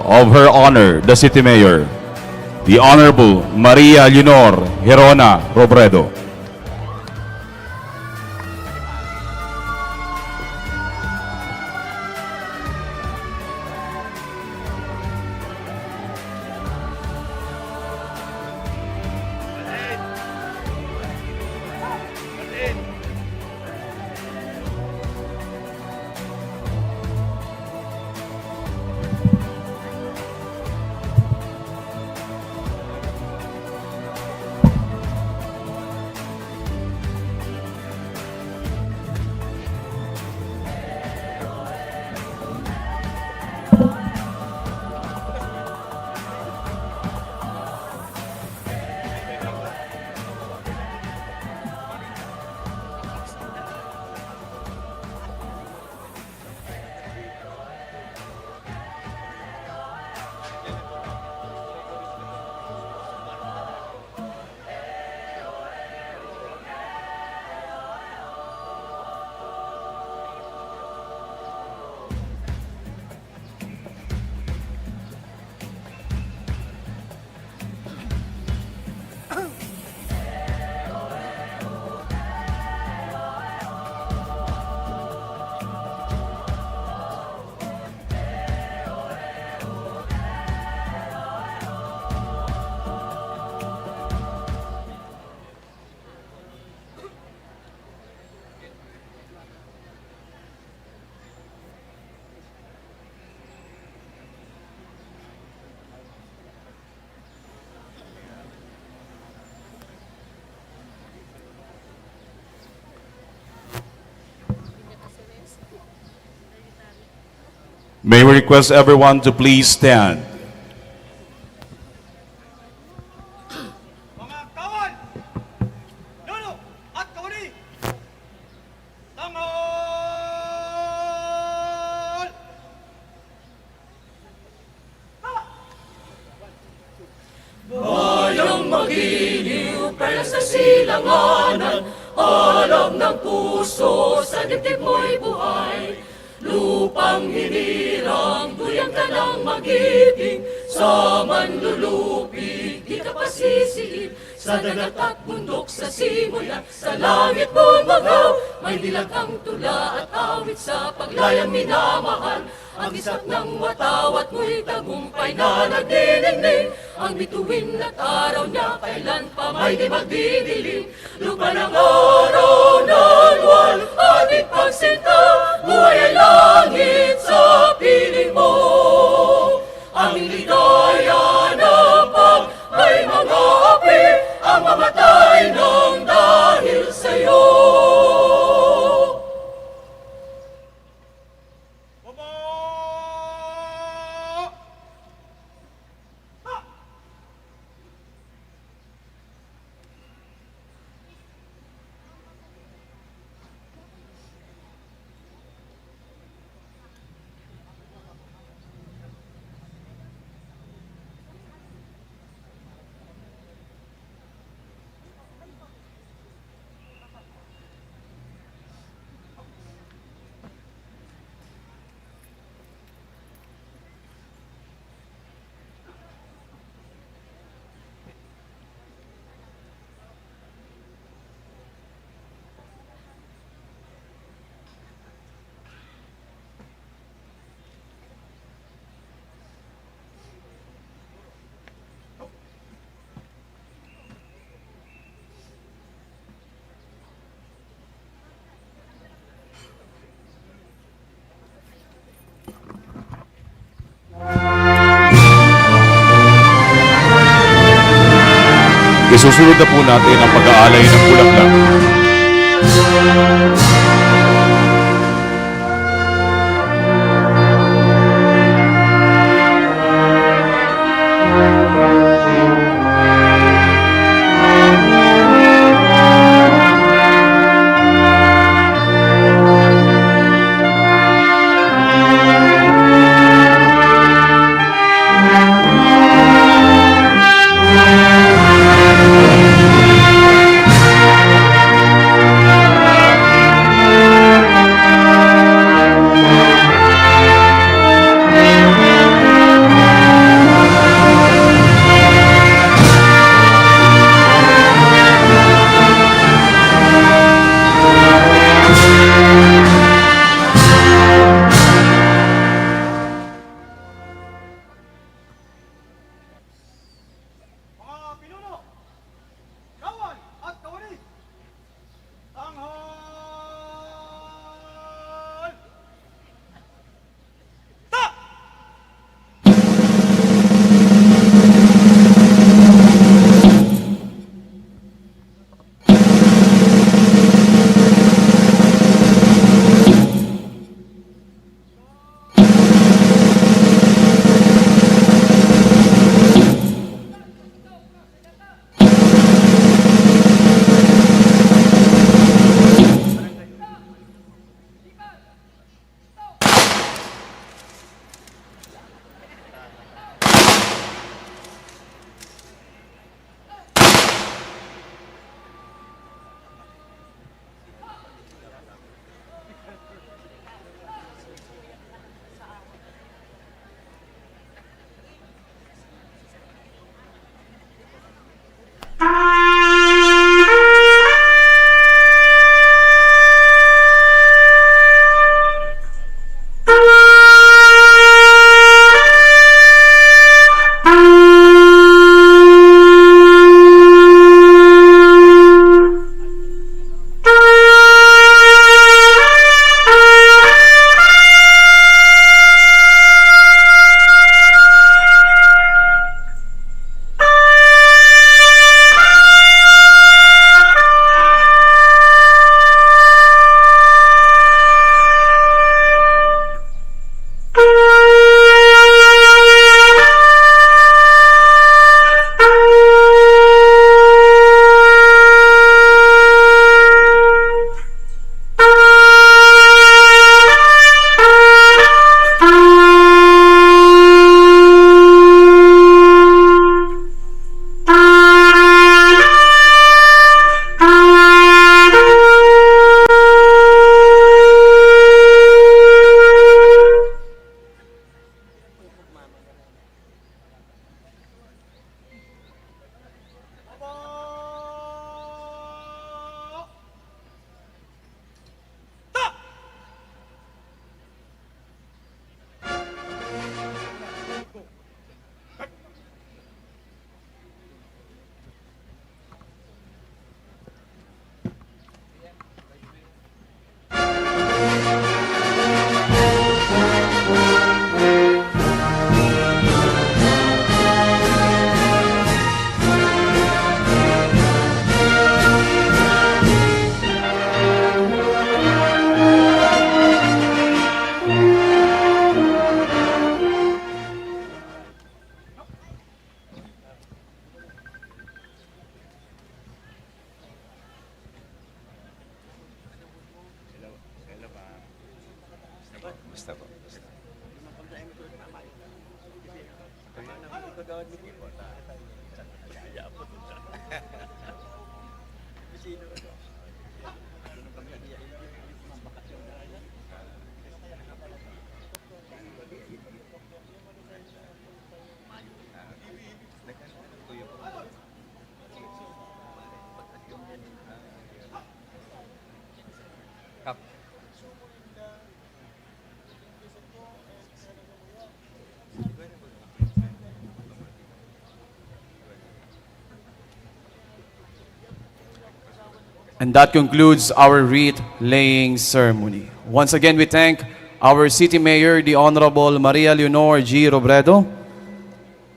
of Her Honor, the City Mayor, the Honorable Maria Leonor Herona Robredo. May we request everyone to please stand. Mga kawan! Lolo at kawani! Tanghal! Bayang magiliw para sa silanganan, alam ng puso sa dibdib mo'y buhay. Lupang hinirang, duyan ka ng magiting, sa manlulupig, di ka pasisiin. Sa dagat at bundok, sa simula, sa langit bumagaw, may dilag ang tula at awit sa paglayang minamahal. Ang isap ng watawat mo'y tagumpay na nagdiningning, ang bituin at araw niya kailan pa may di magdidilim. Lupa ng araw ng wal, ating pagsinta, buhay ay langit sa piling mo. Aming ligaya ng pag may mga api, ang mamatay ng dahil sa'yo. Isusunod na po natin ang pag-aalay ng bulaklak. Basta po. Basta. Kap. And that concludes our wreath laying ceremony. Once again, we thank our City Mayor, the Honorable Maria Leonor G. Robredo,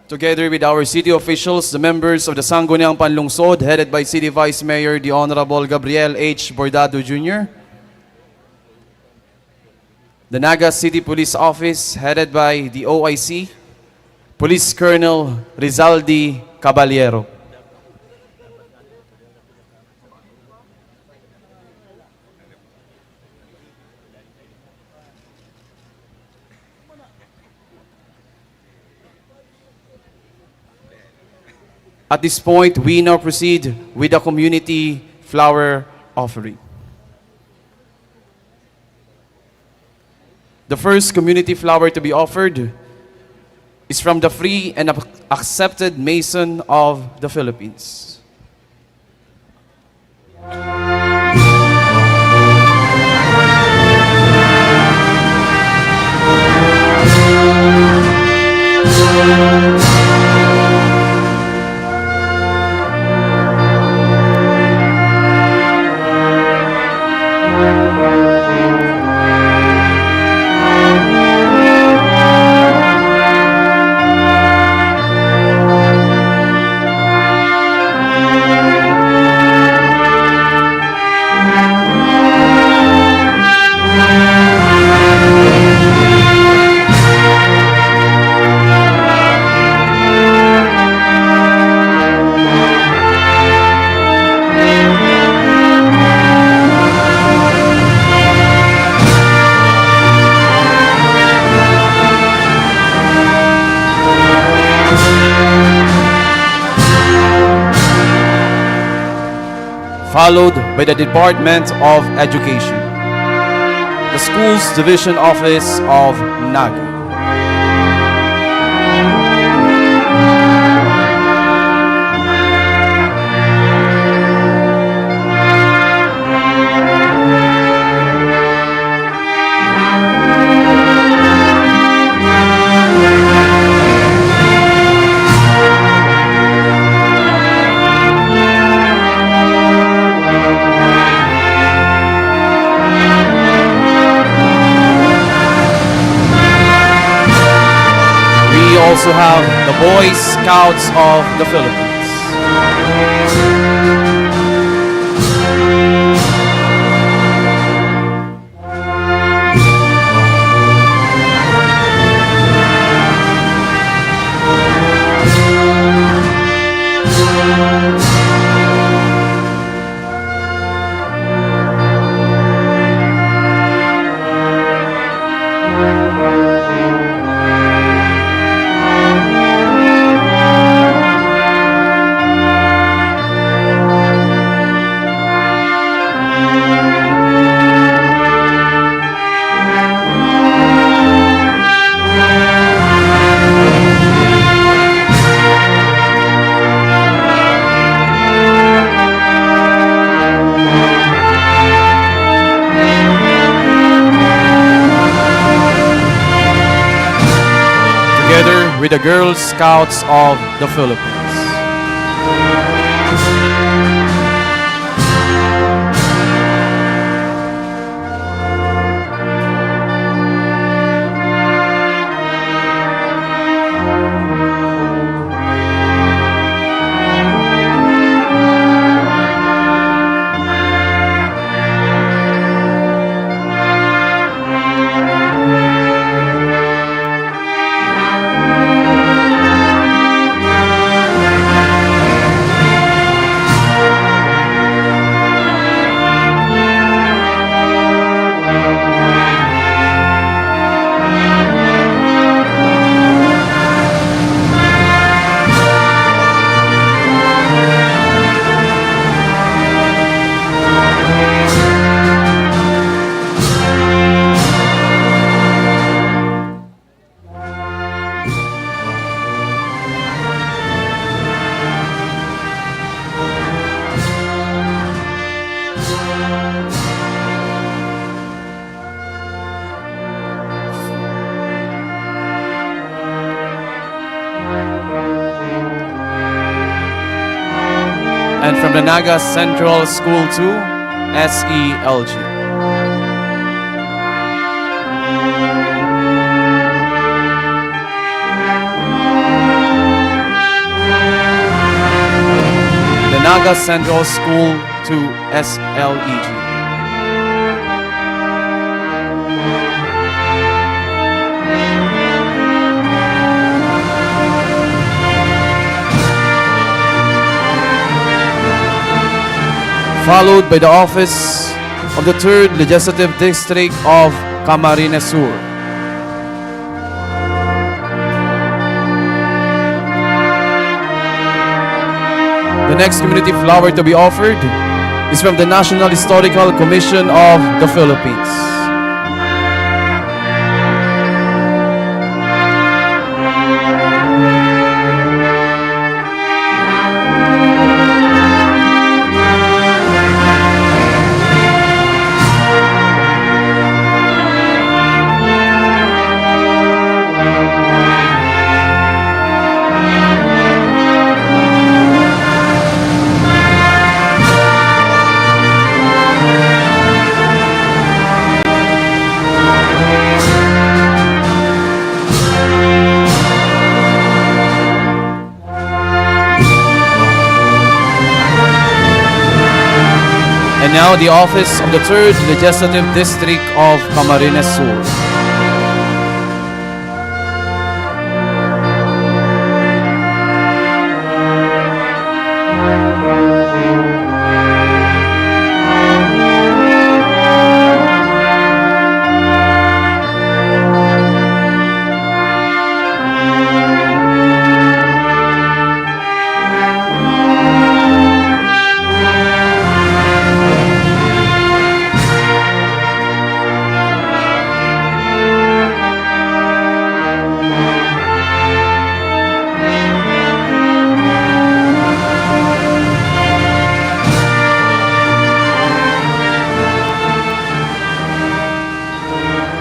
together with our city officials, the members of the Sangguniang Panlungsod, headed by City Vice Mayor, the Honorable Gabriel H. Bordado Jr., the Naga City Police Office, headed by the OIC, Police Colonel Rizaldi Caballero. At this point, we now proceed with the community flower offering. The first community flower to be offered is from the free and accepted Mason of the Philippines. Followed by the Department of Education, the Schools Division Office of Naga. We also have the Boy Scouts of the Philippines. With the Girl Scouts of the Philippines. and from the Naga Central School 2, SELG. The Naga Central School 2, SLEG. Followed by the office of the 3rd Legislative District of Camarines Sur. The next community flower to be offered is from the National Historical Commission of the Philippines. And now the office of the 3rd Legislative District of Camarines Sur.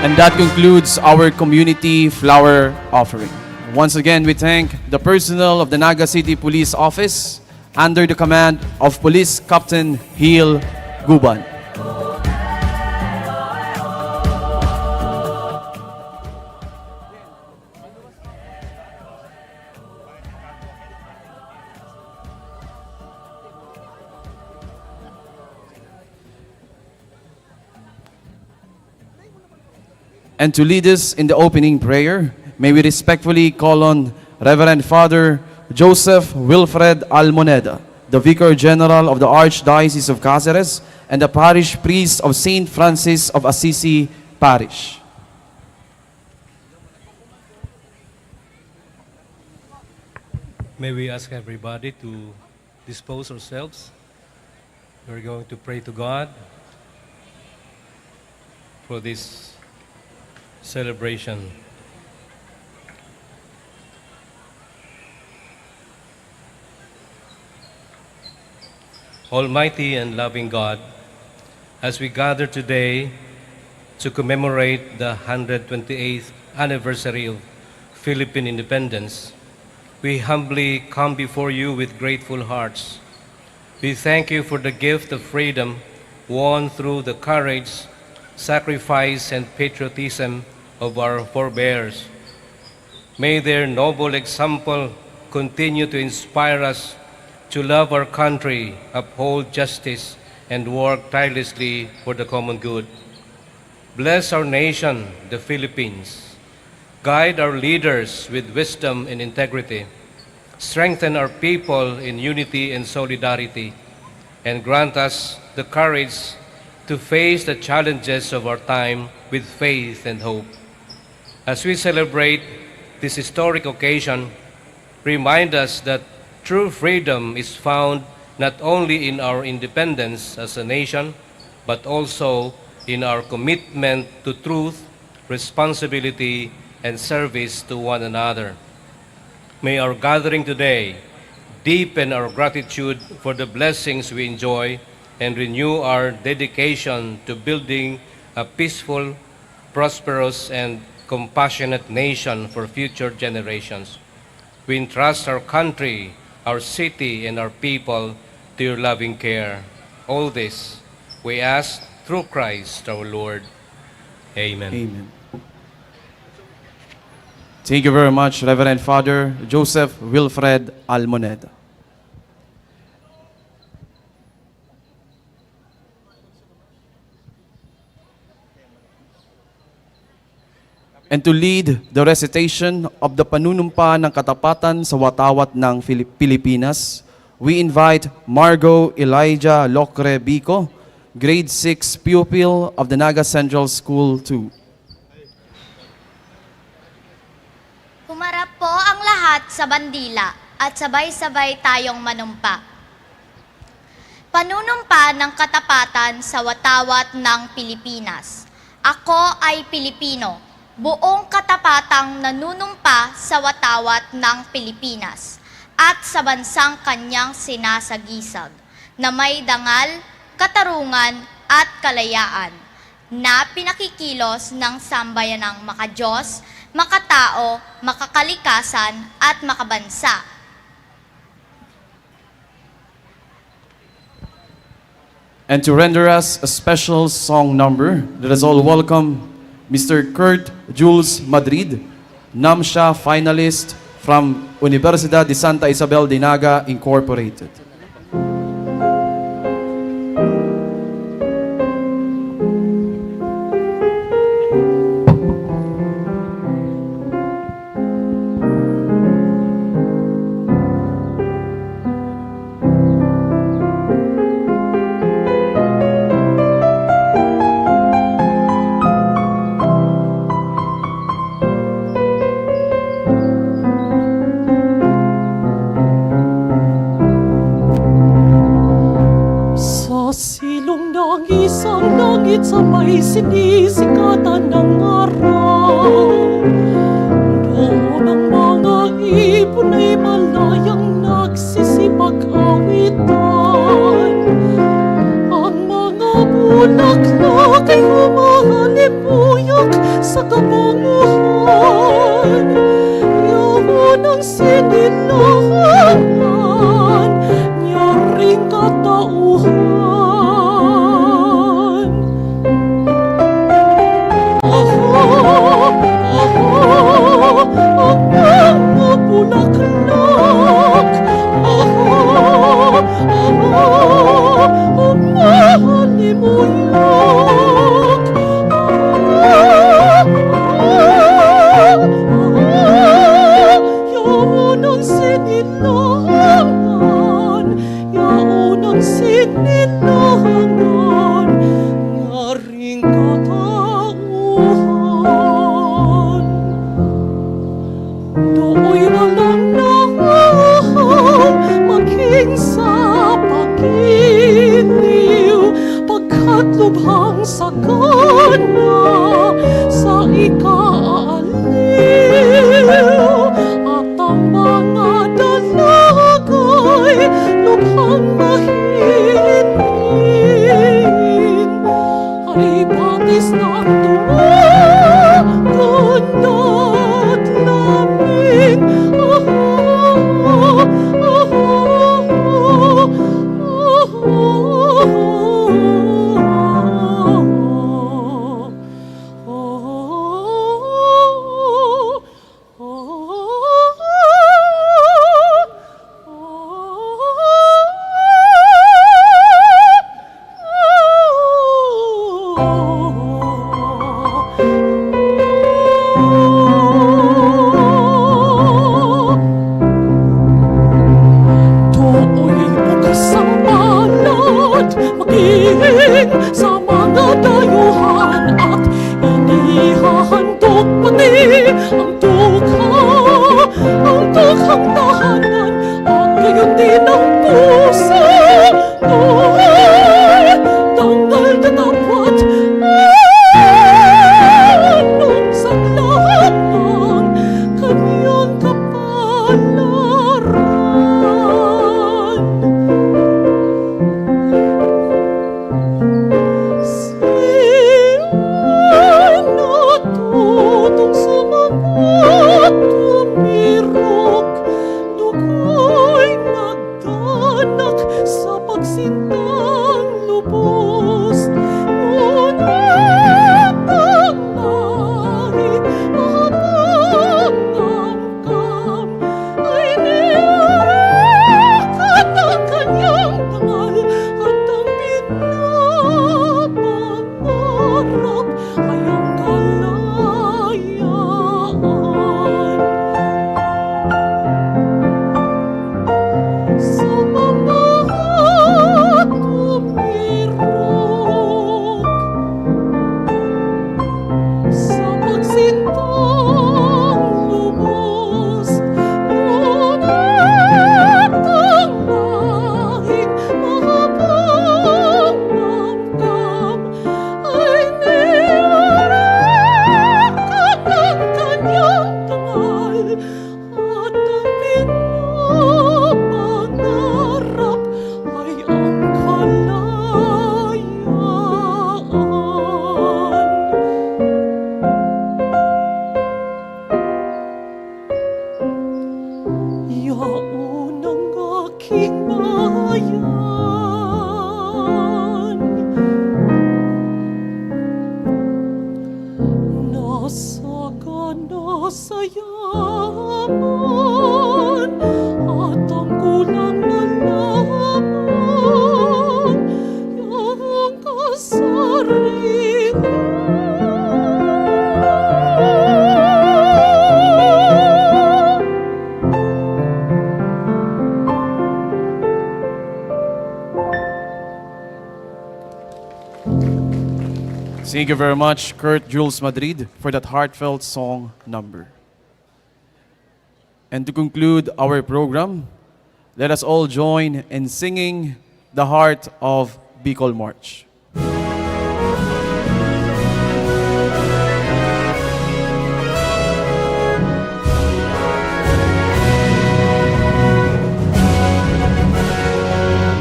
And that concludes our community flower offering. Once again, we thank the personnel of the Naga City Police Office under the command of Police Captain Hil Guban. And to lead us in the opening prayer, may we respectfully call on Reverend Father Joseph Wilfred Almoneda, the Vicar General of the Archdiocese of Cáceres and the Parish Priest of St. Francis of Assisi Parish. May we ask everybody to dispose ourselves. We're going to pray to God for this celebration. Almighty and loving God, as we gather today to commemorate the 128th anniversary of Philippine independence, we humbly come before you with grateful hearts. We thank you for the gift of freedom won through the courage, sacrifice, and patriotism of our forebears. May their noble example continue to inspire us to love our country, uphold justice, and work tirelessly for the common good. Bless our nation, the Philippines. Guide our leaders with wisdom and integrity. Strengthen our people in unity and solidarity, and grant us the courage to face the challenges of our time with faith and hope. As we celebrate this historic occasion, remind us that true freedom is found not only in our independence as a nation, but also in our commitment to truth, responsibility, and service to one another. May our gathering today deepen our gratitude for the blessings we enjoy and renew our dedication to building a peaceful, prosperous, and compassionate nation for future generations. We entrust our country, our city, and our people to your loving care. All this we ask through Christ our Lord. Amen. Amen. Thank you very much, Reverend Father Joseph Wilfred Almoneda. And to lead the recitation of the panunumpa ng katapatan sa watawat ng Pilipinas, we invite Margot Elijah Locre Bico, grade 6 pupil of the Naga Central School 2. Humarap po ang lahat sa bandila at sabay-sabay tayong manumpa. Panunumpa ng katapatan sa watawat ng Pilipinas. Ako ay Pilipino, buong katapatang nanunumpa sa watawat ng Pilipinas at sa bansang kanyang sinasagisag, na may dangal, katarungan at kalayaan, na pinakikilos ng sambayanang makadiyos, makatao, makakalikasan at makabansa. And to render us a special song number, let us all welcome Mr. Kurt Jules Madrid, NAMSHA finalist from Universidad de Santa Isabel de Naga Incorporated. Sa may sinisikatan ng araw, doon ang mga ibon ay malayang nagsisipag-awitan. Ang mga bulaklak ay humahalipuyok sa kabanguhan. Yun ang sinilangan niya ring katauhan. aking bayan. Nasagana sa yaman at ang kulang na laman yung kasarian. Thank you very much, Kurt Jules Madrid, for that heartfelt song number. And to conclude our program, let us all join in singing the Heart of Bicol March.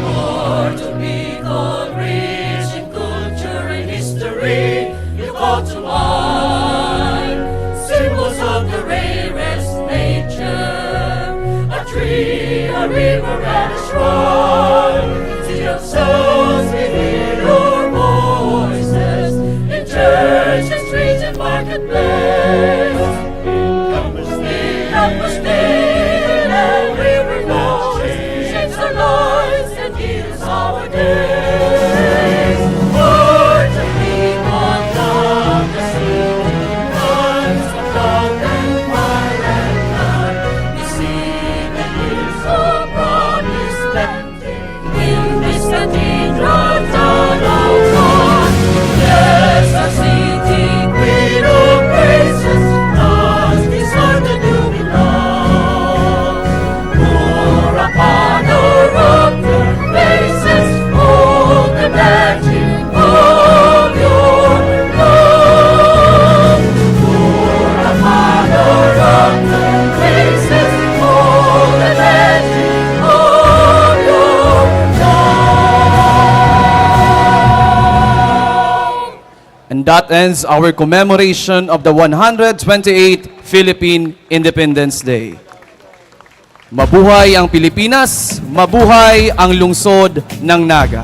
Heart of Bicol, rich in culture and history, you call to mind symbols of the rarest nature, a tree, a river, and a shrine. See of souls within your voices, in church and street and marketplace, in Campus Day, and river flows, shapes our lives and heals our days. Heart of Bicol, love the city, runs of love and fire and blood. We see the years of promise landing in this cathedral town of God. Yes, our city, queen of praises, lost this heart that you belong. Pour upon our rock your faces, hold the magic of your love. Pour upon our rock your faces, hold the magic of your love. And that ends our commemoration of the 128th Philippine Independence Day. Mabuhay ang Pilipinas, mabuhay ang lungsod ng Naga.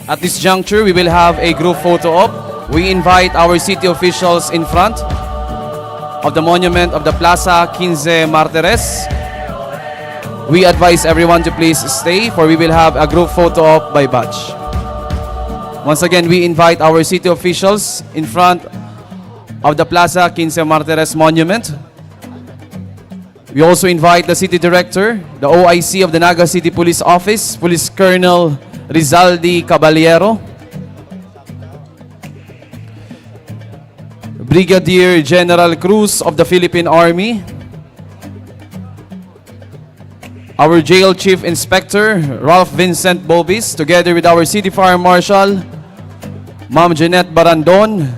At this juncture, we will have a group photo op. We invite our city officials in front of the monument of the Plaza, Quince, Martires. We advise everyone to please stay for we will have a group photo op by batch. Once again, we invite our city officials in front of the Plaza, Quince, Martires monument. We also invite the City Director, the OIC of the Naga City Police Office, Police Colonel Rizaldi Caballero, Brigadier General Cruz of the Philippine Army, our Jail Chief Inspector, Ralph Vincent Bobis, together with our City Fire Marshal, Ma'am Jeanette Barandon,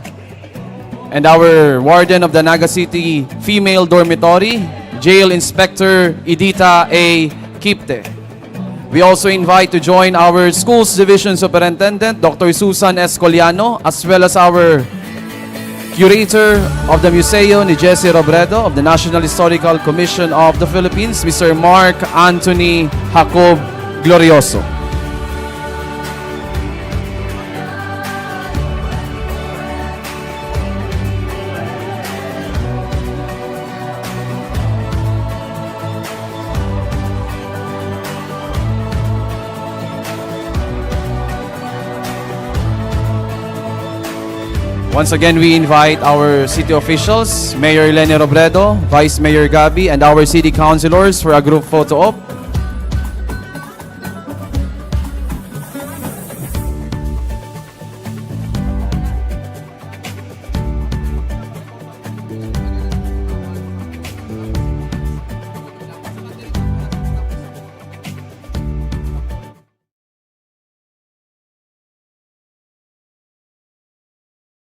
and our Warden of the Naga City Female Dormitory, Jail Inspector Edita A. Kipte. We also invite to join our Schools Division Superintendent, Dr. Susan Escoliano, as well as our Curator of the Museo ni Jesse Robredo of the National Historical Commission of the Philippines, Mr. Mark Anthony Jacob Glorioso. Once again, we invite our city officials, Mayor Lenny Robredo, Vice Mayor Gabi, and our city councilors for a group photo op.